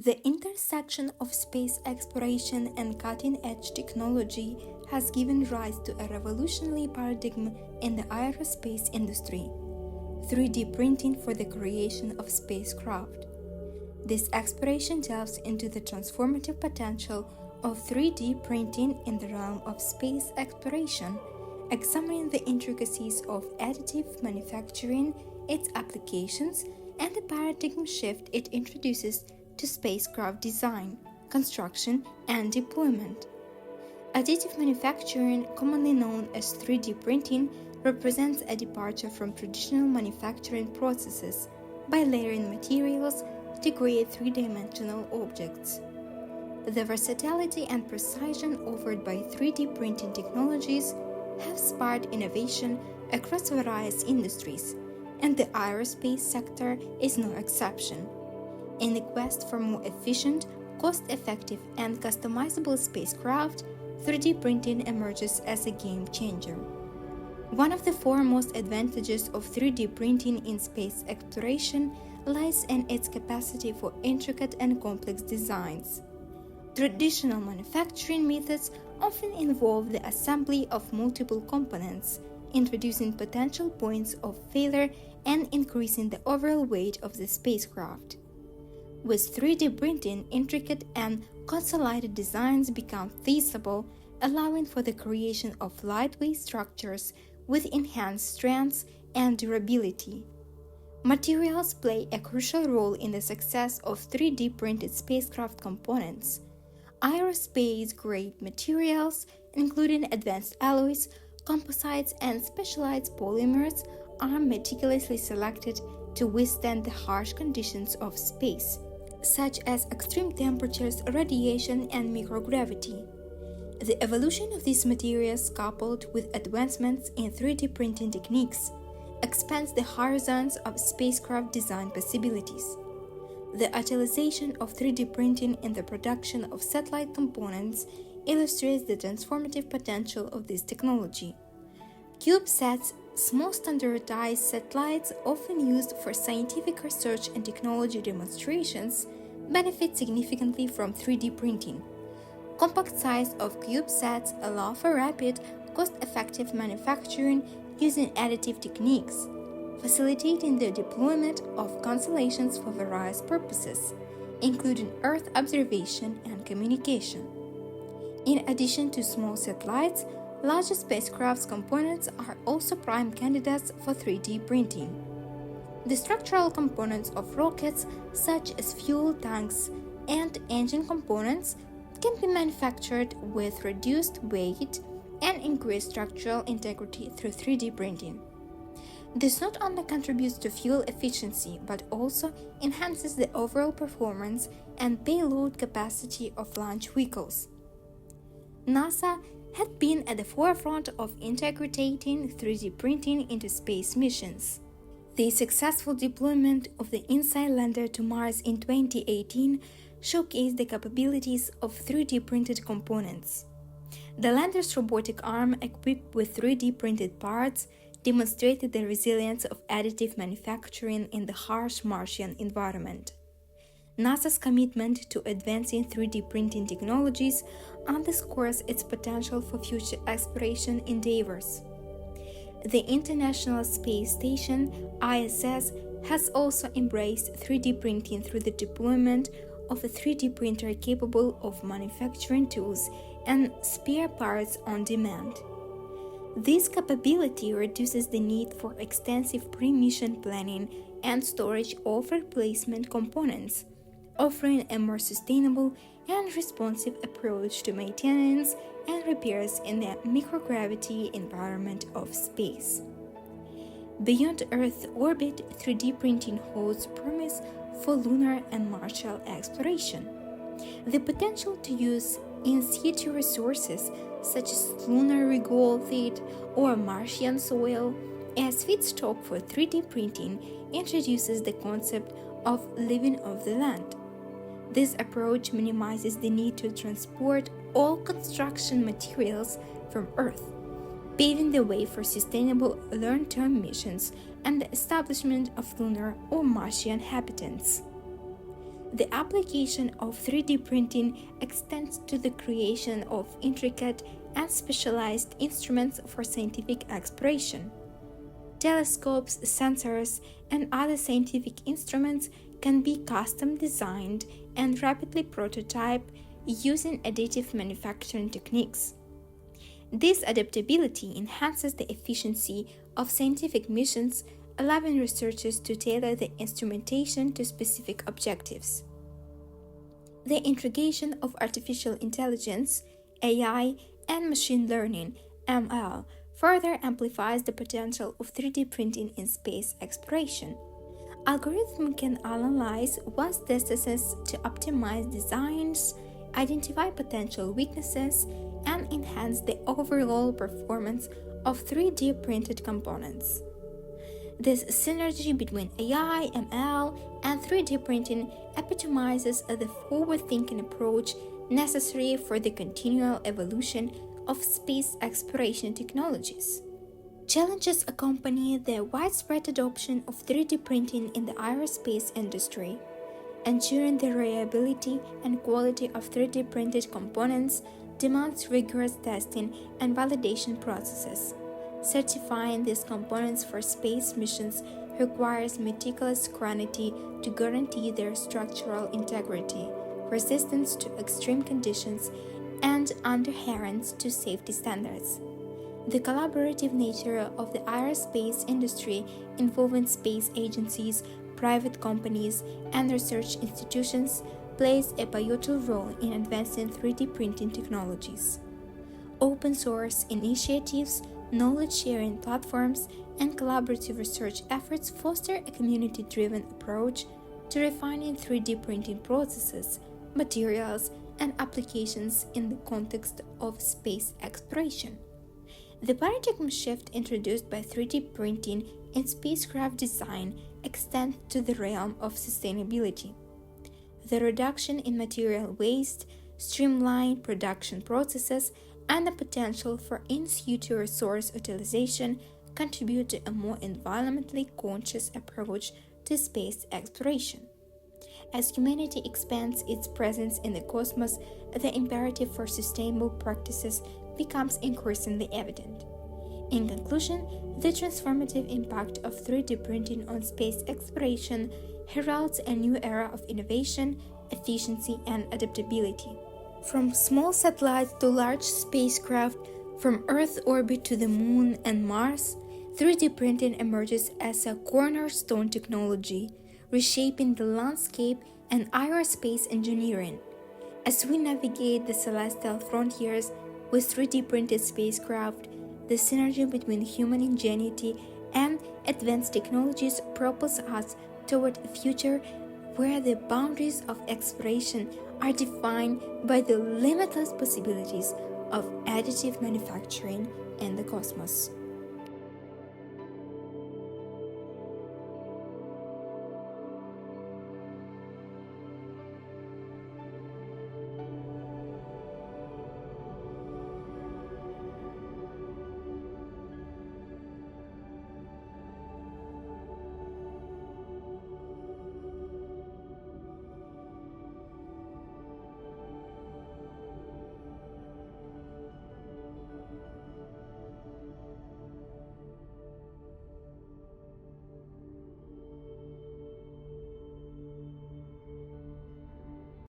The intersection of space exploration and cutting-edge technology has given rise to a revolutionary paradigm in the aerospace industry: 3D printing for the creation of spacecraft. This exploration delves into the transformative potential of 3D printing in the realm of space exploration, examining the intricacies of additive manufacturing, its applications, and the paradigm shift it introduces to spacecraft design, construction, and deployment. Additive manufacturing, commonly known as 3D printing, represents a departure from traditional manufacturing processes by layering materials to create three-dimensional objects. The versatility and precision offered by 3D printing technologies have sparked innovation across various industries, and the aerospace sector is no exception. In the quest for more efficient, cost-effective, and customizable spacecraft, 3D printing emerges as a game changer. One of the foremost advantages of 3D printing in space exploration lies in its capacity for intricate and complex designs. Traditional manufacturing methods often involve the assembly of multiple components, introducing potential points of failure and increasing the overall weight of the spacecraft. With 3D printing, intricate and consolidated designs become feasible, allowing for the creation of lightweight structures with enhanced strength and durability. Materials play a crucial role in the success of 3D printed spacecraft components. Aerospace-grade materials, including advanced alloys, composites, and specialized polymers, are meticulously selected to withstand the harsh conditions of space, such as extreme temperatures, radiation, and microgravity. The evolution of these materials, coupled with advancements in 3D printing techniques, expands the horizons of spacecraft design possibilities. The utilization of 3D printing in the production of satellite components illustrates the transformative potential of this technology. CubeSats, small standardized satellites often used for scientific research and technology demonstrations, benefit significantly from 3D printing. Compact size of CubeSats allow for rapid, cost-effective manufacturing using additive techniques, facilitating the deployment of constellations for various purposes, including Earth observation and communication. In addition to small satellites, larger spacecraft components are also prime candidates for 3D printing. The structural components of rockets, such as fuel tanks and engine components, can be manufactured with reduced weight and increased structural integrity through 3D printing. This not only contributes to fuel efficiency but also enhances the overall performance and payload capacity of launch vehicles. NASA had been at the forefront of integrating 3D printing into space missions. The successful deployment of the InSight lander to Mars in 2018 showcased the capabilities of 3D printed components. The lander's robotic arm, equipped with 3D printed parts, demonstrated the resilience of additive manufacturing in the harsh Martian environment. NASA's commitment to advancing 3D printing technologies underscores its potential for future exploration endeavors. The International Space Station (ISS) has also embraced 3D printing through the deployment of a 3D printer capable of manufacturing tools and spare parts on demand. This capability reduces the need for extensive pre-mission planning and storage of replacement components, offering a more sustainable and responsive approach to maintenance and repairs in the microgravity environment of space. Beyond Earth orbit, 3D printing holds promise for lunar and Martian exploration. The potential to use in situ resources such as lunar regolith or Martian soil as feedstock for 3D printing introduces the concept of living off the land. This approach minimizes the need to transport all construction materials from Earth, paving the way for sustainable long-term missions and the establishment of lunar or Martian habitats. The application of 3D printing extends to the creation of intricate and specialized instruments for scientific exploration. Telescopes, sensors, and other scientific instruments can be custom designed and rapidly prototyped using additive manufacturing techniques. This adaptability enhances the efficiency of scientific missions, allowing researchers to tailor the instrumentation to specific objectives. The integration of artificial intelligence, AI, and machine learning, ML, further amplifies the potential of 3D printing in space exploration. Algorithms can analyze past distances to optimize designs, identify potential weaknesses, and enhance the overall performance of 3D printed components. This synergy between AI, ML, and 3D printing epitomizes the forward-thinking approach necessary for the continual evolution of space exploration technologies. Challenges accompany the widespread adoption of 3D printing in the aerospace industry. Ensuring the reliability and quality of 3D printed components demands rigorous testing and validation processes. Certifying these components for space missions requires meticulous scrutiny to guarantee their structural integrity, resistance to extreme conditions, and adherence to safety standards. The collaborative nature of the aerospace industry, involving space agencies, private companies, and research institutions, plays a pivotal role in advancing 3D printing technologies. Open source initiatives, knowledge sharing platforms, and collaborative research efforts foster a community-driven approach to refining 3D printing processes, materials, and applications in the context of space exploration. The paradigm shift introduced by 3D printing in spacecraft design extends to the realm of sustainability. The reduction in material waste, streamlined production processes, and the potential for in-situ resource utilization contribute to a more environmentally conscious approach to space exploration. As humanity expands its presence in the cosmos, the imperative for sustainable practices becomes increasingly evident. In conclusion, the transformative impact of 3D printing on space exploration heralds a new era of innovation, efficiency, and adaptability. From small satellites to large spacecraft, from Earth orbit to the Moon and Mars, 3D printing emerges as a cornerstone technology, reshaping the landscape and aerospace engineering. As we navigate the celestial frontiers with 3D printed spacecraft, the synergy between human ingenuity and advanced technologies propels us toward a future where the boundaries of exploration are defined by the limitless possibilities of additive manufacturing in the cosmos.